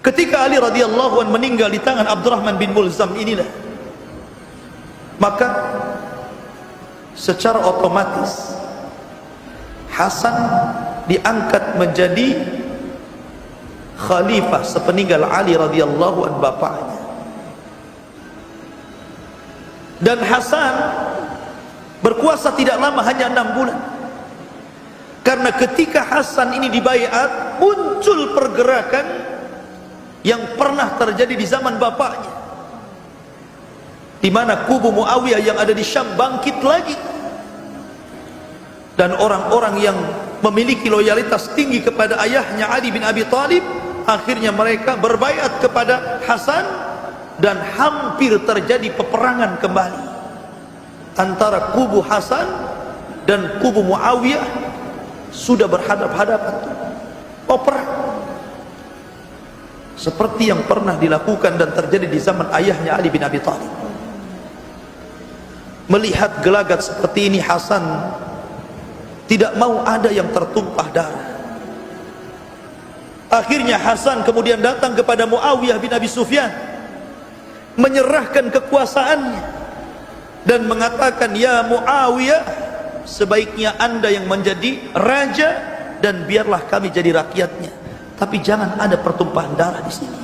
Ketika Ali radhiyallahu anhu meninggal di tangan Abdurrahman bin Mulzam inilah, maka secara otomatis Hasan diangkat menjadi khalifah sepeninggal Ali radhiyallahu anhu bapaknya. Dan Hasan berkuasa tidak lama, hanya 6 bulan. Karena ketika Hasan ini dibaiat, muncul pergerakan yang pernah terjadi di zaman bapaknya, di mana kubu Muawiyah yang ada di Syam bangkit lagi, dan orang-orang yang memiliki loyalitas tinggi kepada ayahnya Ali bin Abi Thalib, akhirnya mereka berbaiat kepada Hasan, dan hampir terjadi peperangan kembali antara kubu Hasan dan kubu Muawiyah. Sudah berhadap-hadapan, perang seperti yang pernah dilakukan dan terjadi di zaman ayahnya Ali bin Abi Thalib. Melihat gelagat seperti ini, Hasan tidak mau ada yang tertumpah darah. Akhirnya Hasan kemudian datang kepada Muawiyah bin Abi Sufyan, menyerahkan kekuasaannya dan mengatakan, "Ya Muawiyah, sebaiknya anda yang menjadi raja dan biarlah kami jadi rakyatnya, tapi jangan ada pertumpahan darah di sini."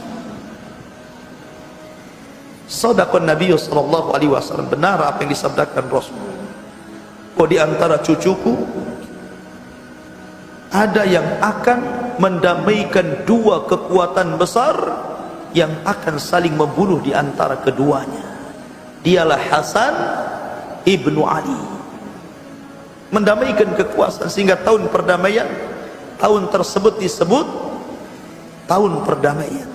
Shadaqan Nabi sallallahu alaihi wasallam, benar apa yang disabdakan Rasul. Oh, di antara cucuku ada yang akan mendamaikan dua kekuatan besar yang akan saling membunuh di antara keduanya. Dialah Hasan ibnu Ali. Mendamaikan kekuasaan, sehingga tahun perdamaian, tahun tersebut disebut tahun perdamaian.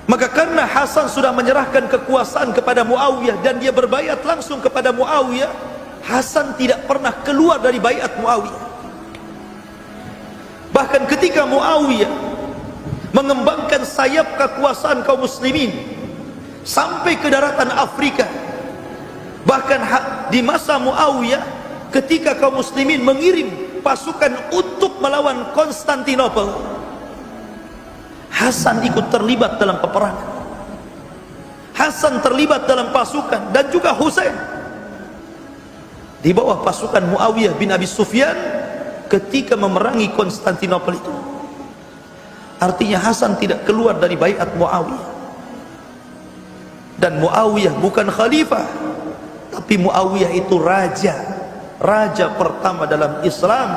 Maka karena Hasan sudah menyerahkan kekuasaan kepada Muawiyah dan dia berbaiat langsung kepada Muawiyah, Hasan tidak pernah keluar dari baiat Muawiyah. Bahkan ketika Muawiyah mengembangkan sayap kekuasaan kaum muslimin sampai ke daratan Afrika, bahkan di masa Muawiyah ketika kaum muslimin mengirim pasukan untuk melawan Konstantinopel, Hasan ikut terlibat dalam peperangan. Hasan terlibat dalam pasukan, dan juga Husain di bawah pasukan Muawiyah bin Abi Sufyan ketika memerangi Konstantinopel itu. Artinya Hasan tidak keluar dari baiat Muawiyah. Dan Muawiyah bukan khalifah, tapi Muawiyah itu raja pertama dalam Islam,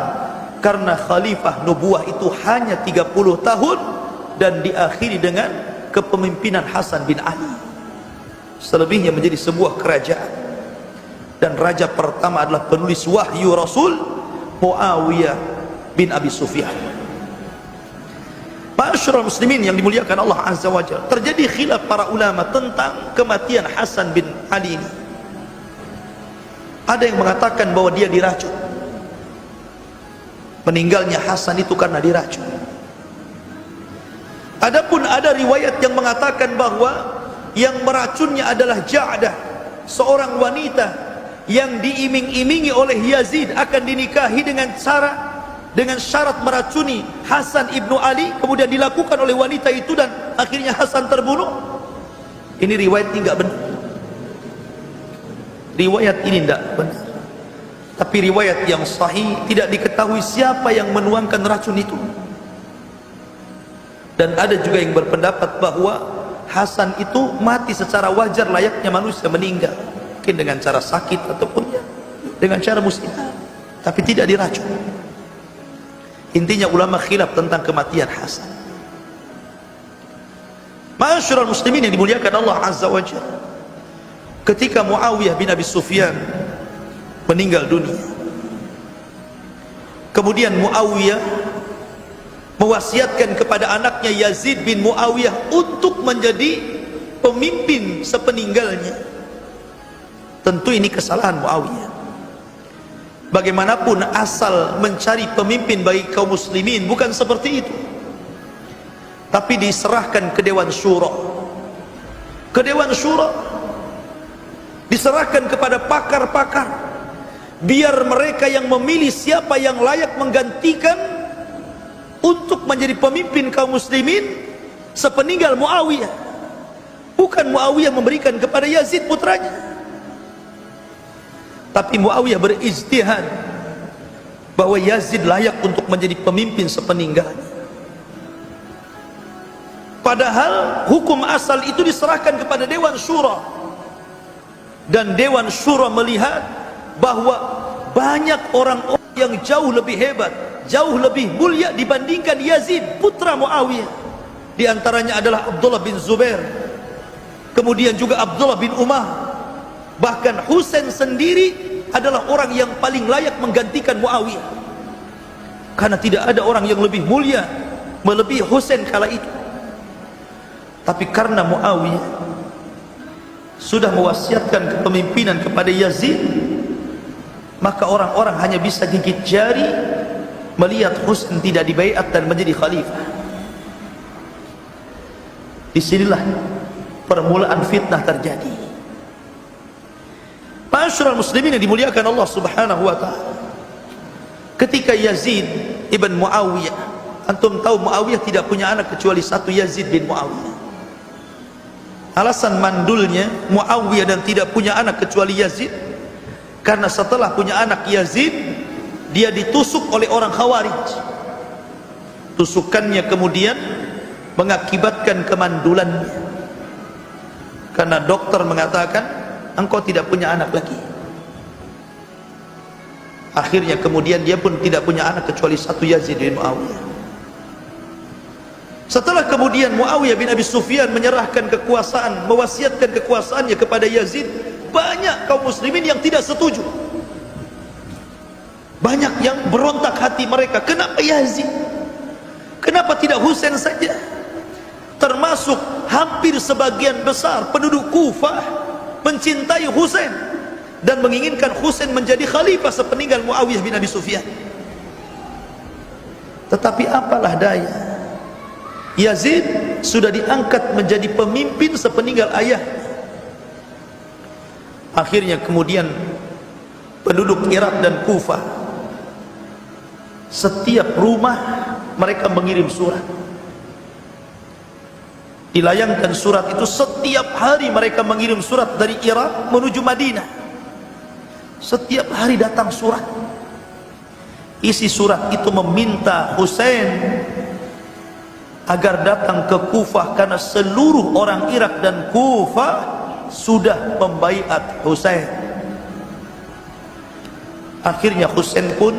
karena khalifah nubuah itu hanya 30 tahun dan diakhiri dengan kepemimpinan Hasan bin Ali. Selebihnya menjadi sebuah kerajaan. Dan raja pertama adalah penulis wahyu Rasul, Muawiyah bin Abi Sufyan. Ma'asyiral muslimin yang dimuliakan Allah Azza wa Jalla, terjadi khilaf para ulama tentang kematian Hasan bin Ali ini. Ada yang mengatakan bahwa dia diracun. Meninggalnya Hasan itu karena diracun. Adapun ada riwayat yang mengatakan bahwa yang meracunnya adalah Ja'dah, seorang wanita yang diiming-imingi oleh Yazid akan dinikahi dengan syarat meracuni Hasan ibnu Ali, kemudian dilakukan oleh wanita itu dan akhirnya Hasan terbunuh. Ini riwayat ini enggak benar. Riwayat ini tidak benar. Tapi riwayat yang sahih, tidak diketahui siapa yang menuangkan racun itu. Dan ada juga yang berpendapat bahwa Hasan itu mati secara wajar layaknya manusia meninggal, mungkin dengan cara sakit ataupun dengan cara musibah, tapi tidak diracun. Intinya ulama khilaf tentang kematian Hasan. Ma'asyiral muslimin yang dimuliakan Allah Azza wa Jalla, ketika Muawiyah bin Abi Sufyan meninggal dunia, kemudian Muawiyah mewasiatkan kepada anaknya Yazid bin Muawiyah untuk menjadi pemimpin sepeninggalnya. Tentu ini kesalahan Muawiyah. Bagaimanapun asal mencari pemimpin bagi kaum muslimin bukan seperti itu, tapi diserahkan ke Dewan Syura. Ke Dewan Syura diserahkan kepada pakar-pakar, biar mereka yang memilih siapa yang layak menggantikan untuk menjadi pemimpin kaum muslimin sepeninggal Muawiyah. Bukan Muawiyah memberikan kepada Yazid putranya, tapi Muawiyah berijtihad bahwa Yazid layak untuk menjadi pemimpin sepeninggalnya. Padahal hukum asal itu diserahkan kepada Dewan Syura, dan Dewan Syura melihat bahwa banyak orang-orang yang jauh lebih hebat, jauh lebih mulia dibandingkan Yazid putra Muawiyah. Di antaranya adalah Abdullah bin Zubair, kemudian juga Abdullah bin Umar. Bahkan Husain sendiri adalah orang yang paling layak menggantikan Muawiyah, karena tidak ada orang yang lebih mulia melebihi Husain kala itu. Tapi karena Muawiyah sudah mewasiatkan kepemimpinan kepada Yazid, maka orang-orang hanya bisa gigit jari melihat Husain tidak dibaiat dan menjadi khalifah. Disinilah permulaan fitnah terjadi. Ma'asyiral muslimin yang dimuliakan Allah Subhanahu wa taala, ketika Yazid ibn Muawiyah, antum tahu Muawiyah tidak punya anak kecuali satu, Yazid bin Muawiyah. Alasan mandulnya Muawiyah dan tidak punya anak kecuali Yazid, karena setelah punya anak Yazid, dia ditusuk oleh orang Khawarij. Tusukannya kemudian mengakibatkan kemandulannya, karena dokter mengatakan engkau tidak punya anak lagi. Akhirnya kemudian dia pun tidak punya anak kecuali satu, Yazid bin Muawiyah. Setelah kemudian Muawiyah bin Abi Sufyan menyerahkan kekuasaan, mewasiatkan kekuasaannya kepada Yazid, banyak kaum muslimin yang tidak setuju. Banyak yang berontak hati mereka, kenapa Yazid? Kenapa tidak Husain saja? Termasuk hampir sebagian besar penduduk Kufah mencintai Husain dan menginginkan Husain menjadi khalifah sepeninggal Muawiyah bin Abi Sufyan. Tetapi apalah daya, Yazid sudah diangkat menjadi pemimpin sepeninggal ayah. Akhirnya kemudian penduduk Irak dan Kufah, setiap rumah mereka mengirim surat. Dilayangkan surat itu, setiap hari mereka mengirim surat dari Irak menuju Madinah. Setiap hari datang surat. Isi surat itu meminta Husain agar datang ke Kufah, karena seluruh orang Irak dan Kufah sudah membaiat Husain. Akhirnya Husain pun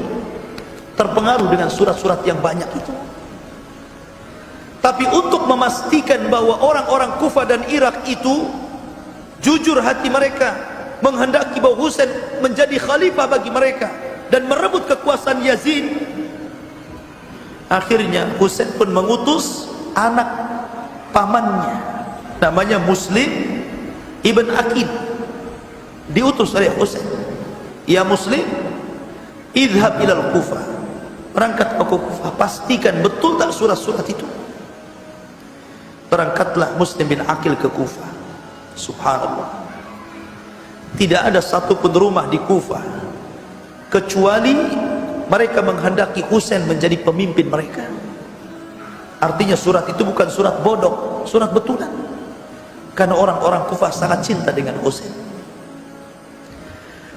terpengaruh dengan surat-surat yang banyak itu. Tapi untuk memastikan bahwa orang-orang Kufah dan Irak itu jujur hati mereka, menghendaki bahwa Husain menjadi khalifah bagi mereka dan merebut kekuasaan Yazid, akhirnya Husain pun mengutus anak pamannya, namanya Muslim ibn Aqil. Diutus oleh Husain, ya Muslim, idhab ilal Kufah, berangkat ke Kufah, pastikan betul tak surat-surat itu. Berangkatlah Muslim bin Aqil ke Kufah. Subhanallah, tidak ada satupun rumah di Kufah kecuali mereka menghendaki Husain menjadi pemimpin mereka. Artinya surat itu bukan surat bodoh, surat betulan, karena orang-orang Kufah sangat cinta dengan Husain.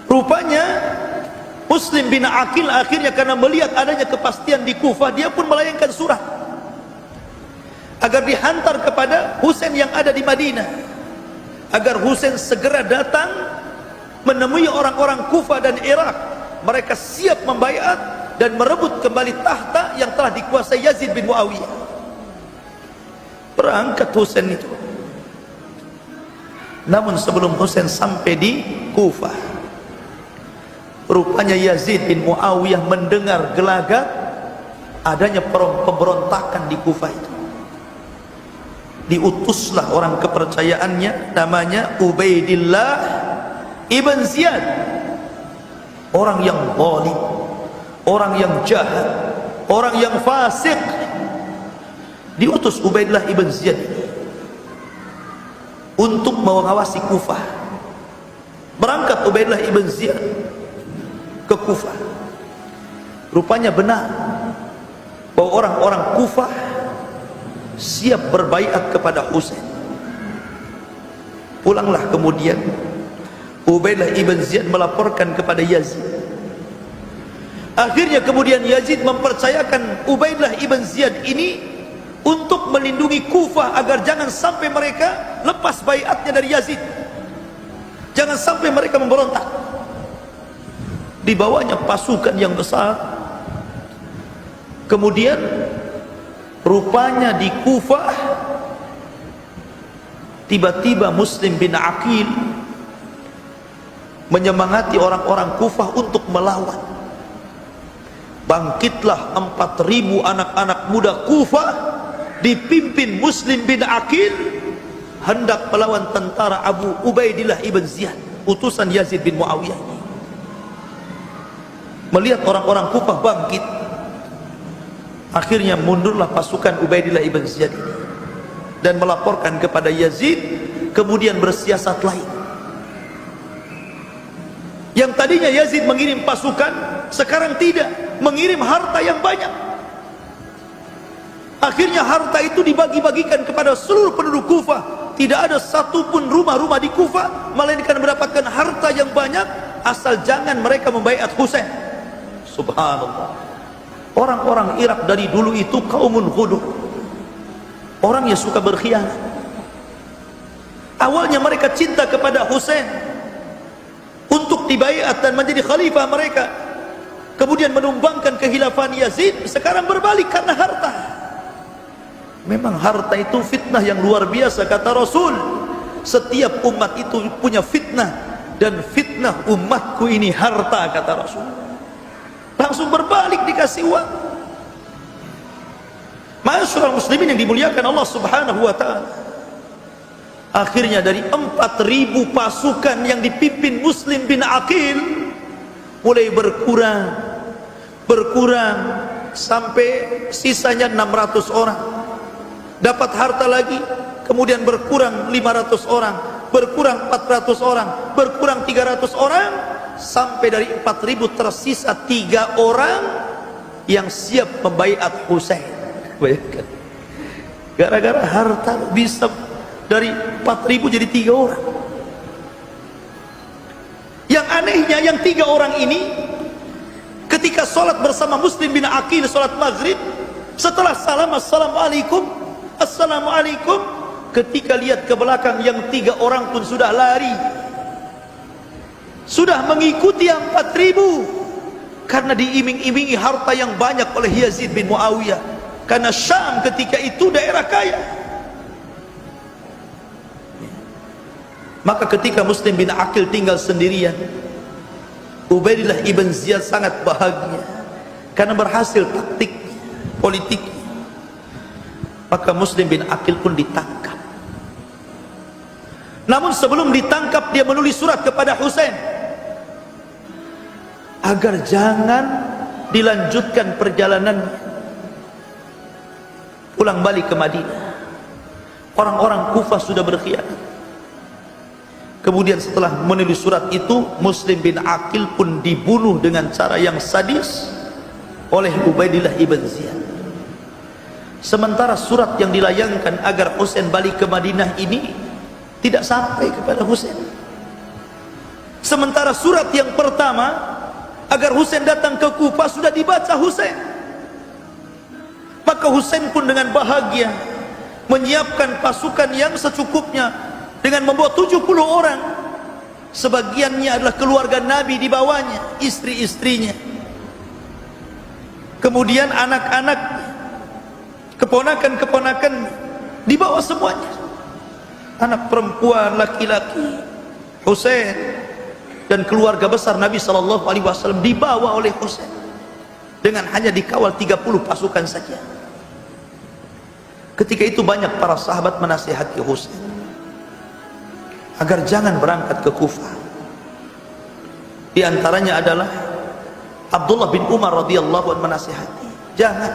Rupanya Muslim bin Aqil akhirnya karena melihat adanya kepastian di Kufah, dia pun melayangkan surat agar dihantar kepada Husain yang ada di Madinah, agar Husain segera datang menemui orang-orang Kufah dan Irak. Mereka siap membaiat dan merebut kembali tahta yang telah dikuasai Yazid bin Muawiyah. Berangkat Husain itu. Namun sebelum Husain sampai di Kufah, rupanya Yazid bin Muawiyah mendengar gelagat adanya pemberontakan di Kufah itu. Diutuslah orang kepercayaannya, namanya Ubaidillah ibn Ziyad, orang yang zalim, orang yang jahat, orang yang fasik. Diutus Ubaidillah ibn Ziyad untuk mengawasi Kufah. Berangkat Ubaidillah ibn Ziyad ke Kufah. Rupanya benar bahwa orang-orang Kufah siap berbaiat kepada Husain. Pulanglah kemudian Ubaidillah ibn Ziyad melaporkan kepada Yazid. Akhirnya kemudian Yazid mempercayakan Ubaidillah ibn Ziyad ini untuk melindungi Kufah agar jangan sampai mereka lepas baiatnya dari Yazid, jangan sampai mereka memberontak. Dibawanya pasukan yang besar. Kemudian rupanya di Kufah tiba-tiba Muslim bin Aqil menyemangati orang-orang Kufah untuk melawan. Bangkitlah 4.000 anak-anak muda Kufah dipimpin Muslim bin Aqil hendak melawan tentara Abu Ubaidillah ibn Ziyad, utusan Yazid bin Muawiyah ini. Melihat orang-orang Kufah bangkit, akhirnya mundurlah pasukan Ubaidillah ibn Ziyad ini dan melaporkan kepada Yazid, kemudian bersiasat lain. Yang tadinya Yazid mengirim pasukan, sekarang tidak, mengirim harta yang banyak. Akhirnya harta itu dibagi-bagikan kepada seluruh penduduk Kufah. Tidak ada satupun rumah-rumah di Kufah melainkan mendapatkan harta yang banyak, asal jangan mereka membaiat Husain. Subhanallah. Orang-orang Irak dari dulu itu kaumun ghudur, orang yang suka berkhianat. Awalnya mereka cinta kepada Husain untuk dibaiat dan menjadi khalifah mereka, kemudian menumbangkan kekhilafan Yazid. Sekarang berbalik karena harta. Memang harta itu fitnah yang luar biasa, kata Rasul. Setiap umat itu punya fitnah, dan fitnah umatku ini harta, kata Rasul. Langsung berbalik, dikasih uang. Ma'asyiral muslimin yang dimuliakan Allah subhanahu wa ta'ala, akhirnya dari 4.000 pasukan yang dipimpin Muslim bin Aqil mulai berkurang sampai sisanya 600 orang. Dapat harta lagi, kemudian berkurang 500 orang, berkurang 400 orang, berkurang 300 orang, sampai dari 4.000 tersisa 3 orang yang siap membaiat Husain. Bayangkan, gara-gara harta bisa dari 4.000 jadi 3 orang. Yang anehnya, yang 3 orang ini ketika sholat bersama Muslim bin Aqil, sholat maghrib, setelah salam assalamualaikum, assalamualaikum, ketika lihat ke belakang yang 3 orang pun sudah lari, sudah mengikuti yang 4.000, karena diiming-imingi harta yang banyak oleh Yazid bin Muawiyah, karena Syam ketika itu daerah kaya. Maka ketika Muslim bin Aqil tinggal sendirian, Ubaidillah ibn Ziyad sangat bahagia karena berhasil taktik politik. Maka Muslim bin Aqil pun ditangkap. Namun sebelum ditangkap, dia menulis surat kepada Husain agar jangan dilanjutkan perjalanan pulang balik ke Madinah. Orang-orang Kufah sudah berkhianat. Kemudian setelah menulis surat itu, Muslim bin Aqil pun dibunuh dengan cara yang sadis oleh Ubaidillah ibn Ziyad. Sementara surat yang dilayangkan agar Husain balik ke Madinah ini tidak sampai kepada Husain. Sementara surat yang pertama agar Husain datang ke Kufah sudah dibaca Husain. Maka Husain pun dengan bahagia menyiapkan pasukan yang secukupnya dengan membawa 70 orang. Sebagiannya adalah keluarga Nabi di bawahnya, istri-istrinya, kemudian anak-anak, keponakan-keponakan dibawa semuanya, anak perempuan, laki-laki. Husain dan keluarga besar Nabi SAW dibawa oleh Husain dengan hanya dikawal 30 pasukan saja. Ketika itu banyak para sahabat menasihati Husain agar jangan berangkat ke Kufah. Di antaranya adalah Abdullah bin Umar radhiyallahu anhu menasihati, jangan,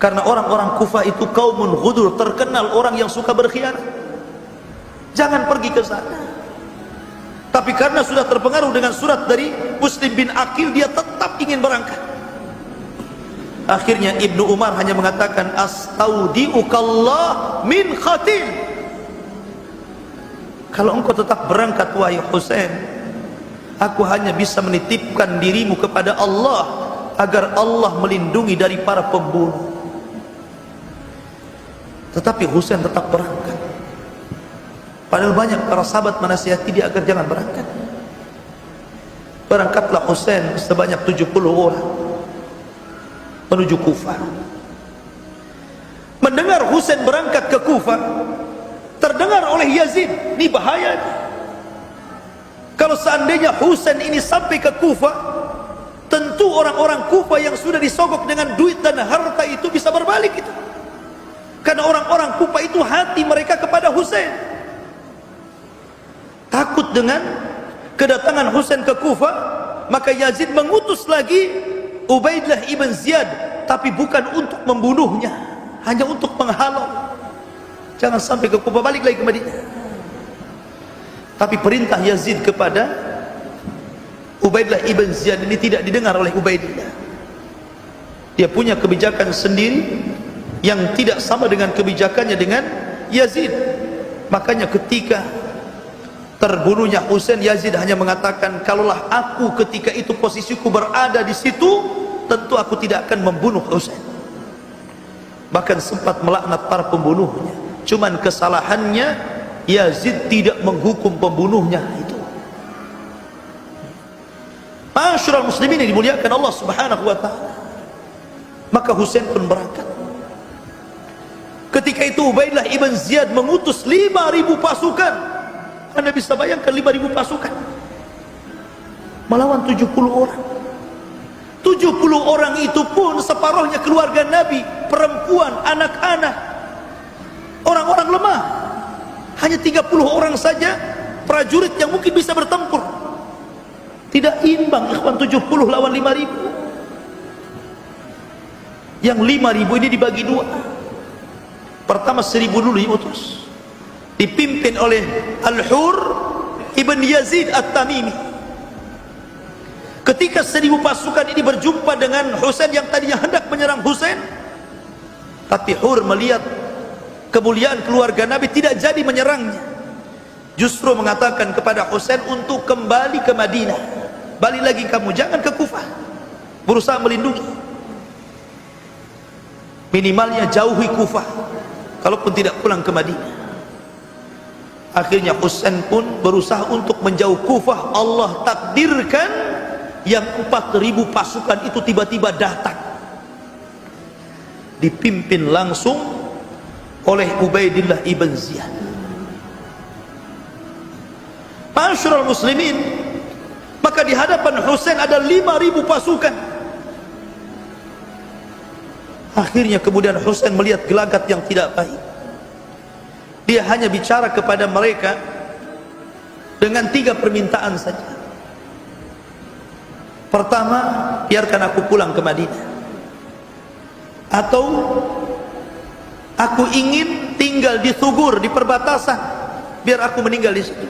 karena orang-orang Kufah itu kaumun ghudur, terkenal orang yang suka berkhianat. Jangan pergi ke sana. Tapi karena sudah terpengaruh dengan surat dari Muslim bin Aqil, dia tetap ingin berangkat. Akhirnya Ibnu Umar hanya mengatakan, astaudiukallah min khatil. Kalau engkau tetap berangkat wahai Husain, aku hanya bisa menitipkan dirimu kepada Allah agar Allah melindungi dari para pembunuh. Tetapi Husain tetap berangkat. Padahal banyak para sahabat menasihati dia agar jangan berangkat. Berangkatlah Husain sebanyak 70 orang menuju Kufah. Mendengar Husain berangkat ke Kufah, terdengar oleh Yazid, ini bahaya. Kalau seandainya Husain ini sampai ke Kufah, tentu orang-orang Kufah yang sudah disogok dengan duit dan harta itu bisa berbalik itu. Karena orang-orang Kufah itu hati mereka kepada Husain. Takut dengan kedatangan Husain ke Kufah, maka Yazid mengutus lagi Ubaidillah ibn Ziyad, tapi bukan untuk membunuhnya, hanya untuk menghalau. Jangan sampai ke Kufah, balik lagi ke Madinah. Tapi perintah Yazid kepada Ubaidillah ibn Ziyad ini tidak didengar oleh Ubaidillah. Dia punya kebijakan sendiri yang tidak sama dengan kebijakannya dengan Yazid. Makanya ketika terbunuhnya Husain, Yazid hanya mengatakan, kalaulah aku ketika itu posisiku berada di situ, tentu aku tidak akan membunuh Husain. Bahkan sempat melaknat para pembunuhnya. Cuman kesalahannya Yazid tidak menghukum pembunuhnya itu. Ma'asyiral muslimin yang dimuliakan Allah Subhanahu wa taala. Maka Husain pun berangkat. Ketika itu Ubaidillah ibn Ziyad mengutus 5.000 pasukan. Anda bisa bayangkan 5.000 pasukan melawan 70 orang. 70 orang itu pun separuhnya keluarga Nabi, perempuan, anak-anak, orang-orang lemah. Hanya 30 orang saja prajurit yang mungkin bisa bertempur. Tidak imbang ikhwan, 70 lawan 5.000. Yang 5.000 ini dibagi dua. Pertama 1.000 dulu diutus, dipimpin oleh Al-Hur ibn Yazid At-Tamimi. Ketika 1.000 pasukan ini berjumpa dengan Husain yang tadinya hendak menyerang Husain, tapi Hur melihat kemuliaan keluarga Nabi tidak jadi menyerangnya. Justru mengatakan kepada Husain untuk kembali ke Madinah. Balik lagi kamu, jangan ke Kufah. Berusaha melindungi. Minimalnya jauhi Kufah, kalaupun tidak pulang ke Madinah. Akhirnya Husain pun berusaha untuk menjauh Kufah. Allah takdirkan yang 4.000 pasukan itu tiba-tiba datang, dipimpin langsung oleh Ubaidillah ibn Ziyad. Ma'asyiral muslimin, maka di hadapan Husain ada 5.000 pasukan. Akhirnya kemudian Husain melihat gelagat yang tidak baik. Dia hanya bicara kepada mereka dengan 3 permintaan saja. Pertama, biarkan aku pulang ke Madinah, atau aku ingin tinggal di Thugur, di perbatasan, biar aku meninggal di situ,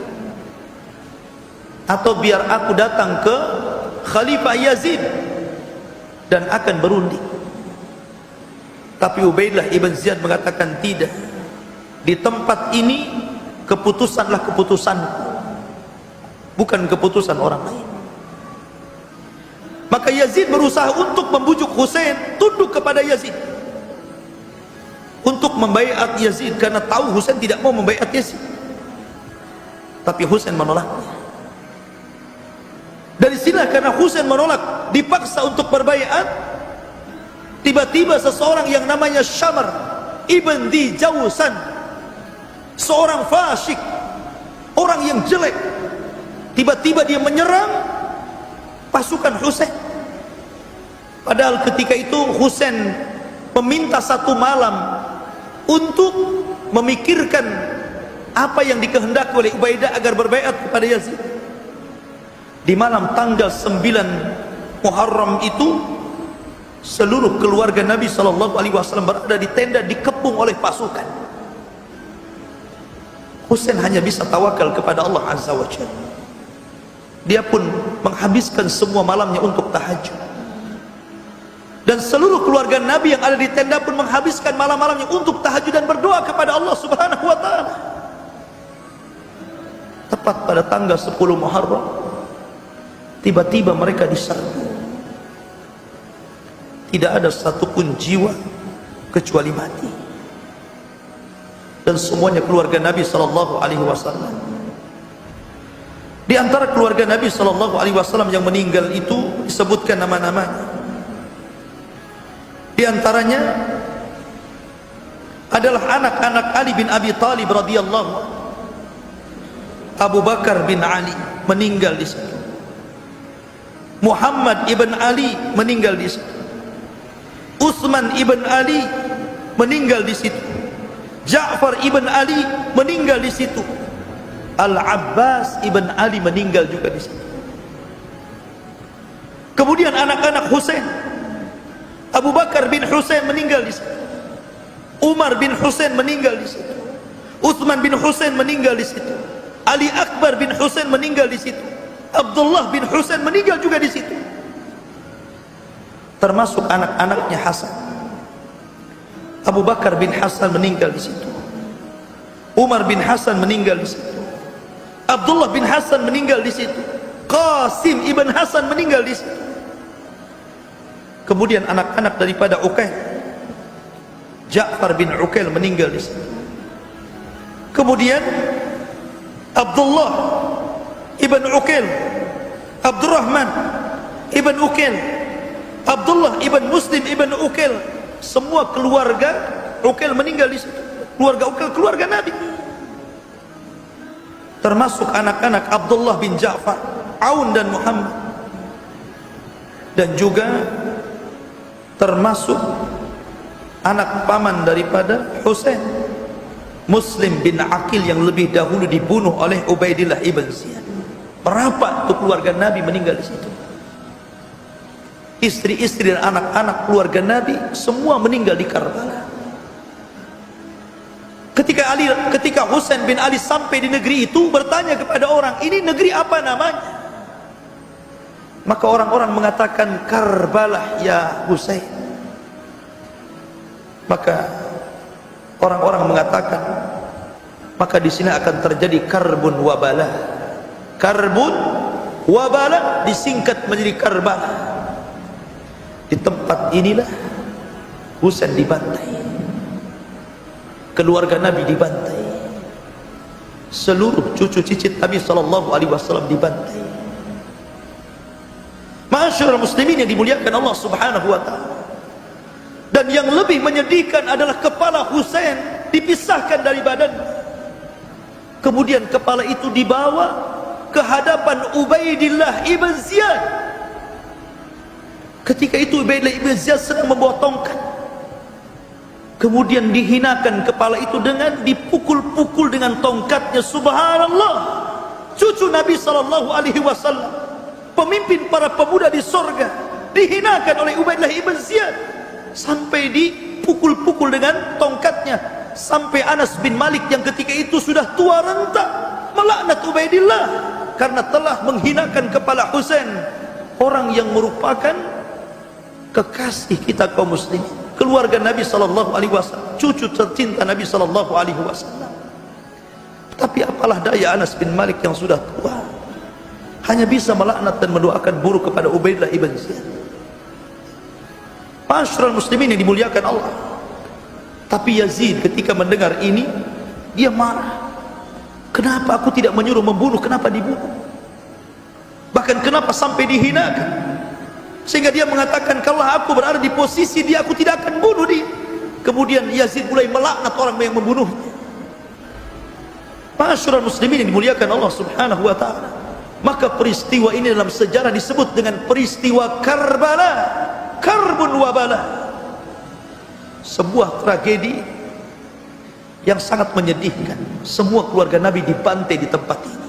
atau biar aku datang ke Khalifah Yazid dan akan berunding. Tapi Ubaidillah ibn Ziyad mengatakan tidak. Di tempat ini keputusanlah keputusanku, bukan keputusan orang lain. Maka Yazid berusaha untuk membujuk Husain tunduk kepada Yazid, untuk membaiat Yazid, karena tahu Husain tidak mau membaiat Yazid. Tapi Husain menolaknya. Dari sinilah karena Husain menolak, dipaksa untuk berbaiat. Tiba-tiba seseorang yang namanya Syamar ibn Di Jawsan, seorang fasyik, orang yang jelek, tiba-tiba dia menyerang pasukan Husain. Padahal ketika itu Husain meminta 1 malam untuk memikirkan apa yang dikehendaki oleh Ubaidah agar berbaiat kepada Yazid. Di malam tanggal 9 Muharram itu, seluruh keluarga Nabi SAW berada di tenda, dikepung oleh pasukan. Husain hanya bisa tawakal kepada Allah Azza wa Jalla. Dia pun menghabiskan semua malamnya untuk tahajud. Dan seluruh keluarga Nabi yang ada di tenda pun menghabiskan malam-malamnya untuk tahajud dan berdoa kepada Allah Subhanahu wa taala. Tepat pada tanggal 10 Muharram, tiba-tiba mereka diserbu. Tidak ada satupun jiwa kecuali mati. Dan semuanya keluarga Nabi sallallahu alaihi wasallam. Di antara keluarga Nabi sallallahu alaihi wasallam yang meninggal itu disebutkan nama-namanya. Di antaranya adalah anak-anak Ali bin Abi Thalib radhiyallahu anhu. Abu Bakar bin Ali meninggal di situ. Muhammad ibn Ali meninggal di situ. Utsman ibn Ali meninggal di situ. Ja'far ibn Ali meninggal di situ. Al-Abbas ibn Ali meninggal juga di situ. Kemudian anak-anak Husain, Abu Bakar bin Husain meninggal di situ. Umar bin Husain meninggal di situ. Utsman bin Husain meninggal di situ. Ali Akbar bin Husain meninggal di situ. Abdullah bin Husain meninggal juga di situ. Termasuk anak-anaknya Hasan. Abu Bakar bin Hasan meninggal di situ. Umar bin Hasan meninggal di situ. Abdullah bin Hasan meninggal di situ. Qasim ibn Hasan meninggal di situ. Kemudian anak-anak daripada Uqail, Ja'far bin Uqail meninggal di situ. Kemudian Abdullah ibn Uqail, Abdurrahman ibn Uqail, Abdullah ibn Muslim ibn Uqail, semua keluarga Uqail meninggal di situ. Keluarga Uqail keluarga Nabi. Termasuk anak-anak Abdullah bin Ja'far, Aun dan Muhammad. Dan juga termasuk anak paman daripada Husain, Muslim bin Aqil yang lebih dahulu dibunuh oleh Ubaidillah ibn Ziyad. Berapa tuh keluarga Nabi meninggal di situ? Istri-istri dan anak-anak keluarga Nabi semua meninggal di Karbala. Ketika Husain bin Ali sampai di negeri itu, bertanya kepada orang, ini negeri apa namanya? Maka orang-orang mengatakan Karbala ya Husain. Maka orang-orang mengatakan, maka di sini akan terjadi karbun wabala. Karbun wabala disingkat menjadi Karbala. Di tempat inilah Husain dibantai. Keluarga Nabi dibantai. Seluruh cucu cicit Nabi sallallahu alaihi wasallam dibantai. Ma'asyiral muslimin yang dimuliakan Allah Subhanahu wa taala. Dan yang lebih menyedihkan adalah kepala Husain dipisahkan dari badan. Kemudian kepala itu dibawa ke hadapan Ubaidillah ibn Ziyad. Ketika itu Ubaidillah ibn Ziyad sedang membawa tongkat. Kemudian dihinakan kepala itu dengan dipukul-pukul dengan tongkatnya. Subhanallah. Cucu Nabi sallallahu alaihi wasallam, pemimpin para pemuda di sorga, dihinakan oleh Ubaidillah ibn Ziyad sampai dipukul-pukul dengan tongkatnya. Sampai Anas bin Malik yang ketika itu sudah tua renta melaknat Ubaidillah karena telah menghinakan kepala Husain, orang yang merupakan kekasih kita kaum muslimin, keluarga Nabi sallallahu alaihi wasallam, cucu tercinta Nabi sallallahu alaihi wasallam. Tapi apalah daya Anas bin Malik yang sudah tua, hanya bisa melaknat dan mendoakan buruk kepada Ubaidillah ibn Ziyad. Ma'asyiral muslimin yang dimuliakan Allah. Tapi Yazid ketika mendengar ini, dia marah. Kenapa aku tidak menyuruh membunuh, kenapa dibunuh? Bahkan kenapa sampai dihinakan? Sehingga dia mengatakan, kalau aku berada di posisi dia, aku tidak akan bunuh dia. Kemudian Yazid mulai melaknat orang yang membunuhnya. Ma'asyiral muslimin yang dimuliakan Allah Subhanahu wa taala. Maka peristiwa ini dalam sejarah disebut dengan peristiwa Karbala, karbun wabala. Sebuah tragedi yang sangat menyedihkan. Semua keluarga Nabi dibantai di tempat ini.